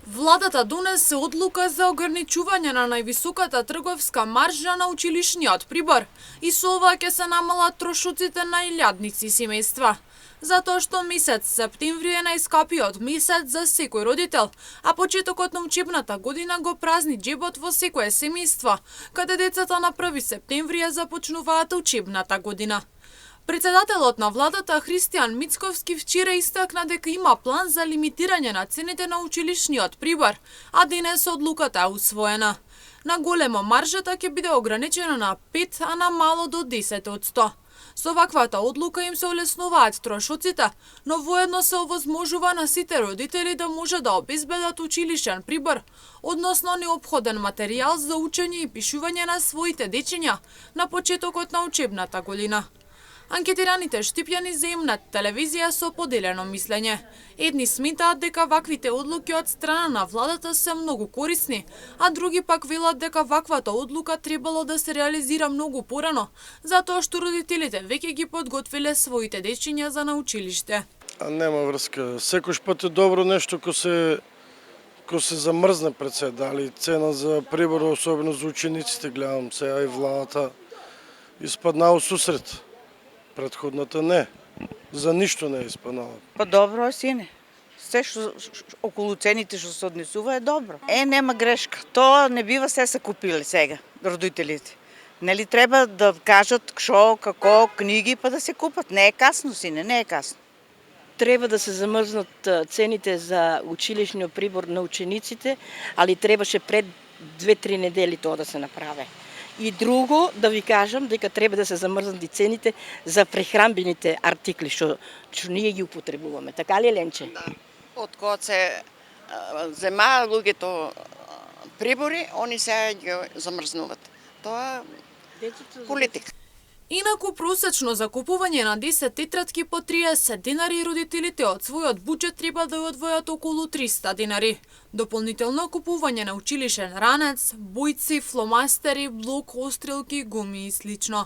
Владата донесе одлука за ограничување на највисоката трговска маржа на училишниот прибор и со ова ќе се намалат трошоците на илјадници семејства. Затоа што месец септември е најскапиот месец за секој родител, а почетокот на учебната година го празни џебот во секое семејство, каде децата на 1 септември ја започнуваат учебната година. Председателот на владата Христијан Мицковски вчера истакна дека има план за лимитирање на цените на училишниот прибор, а денес одлуката е усвоена. На големо маржата ќе биде ограничена на 5, а на мало до 10%. Со ваквата одлука им се олеснуваат трошоците, но воедно се овозможува на сите родители да може да обезбедат училишен прибор, односно неопходен материјал за учење и пишување на своите дечиња на почетокот на учебната година. Анкетираните штипјани земнат телевизија со поделено мислење. Едни сметаат дека ваквите одлуки од страна на владата се многу корисни, а други пак велат дека ваквата одлука требало да се реализира многу порано, затоа што родителите веќе ги подготвиле своите дечиња за на училиште. А нема врска. Секој пат е добро нешто ко се замрзне пред се, дали цена за прибор, особено за учениците, гледам сега и владата испадна у сусрет. Предходната не. За ништо не е испаднала. Па добро е, сине. Се што околу цените што се однесува е добро. Нема грешка. Тоа не бива се купиле сега родителите. Нели треба да кажат што, како, книги, па да се купат. Не е касно, сине, не е касно. Треба да се замрзнат цените за училишниот прибор на учениците, али требаше пред 2-3 недели тоа да се направи. И друго, да ви кажам дека треба да се замрзнат и цените за прехранбените артикли што ние ги употребуваме. Така ли, Ленче? Да. Од кога се земаа луѓето прибори, они сега ги замрзнуваат. Тоа е политика. Инаку просечно за купување на 10 тетрадки по 30 денари родителите од својот буџет треба да ја одвојат околу 300 денари. Дополнително купување на училишен ранец, бојци, фломастери, блок, острелки, гуми и слично.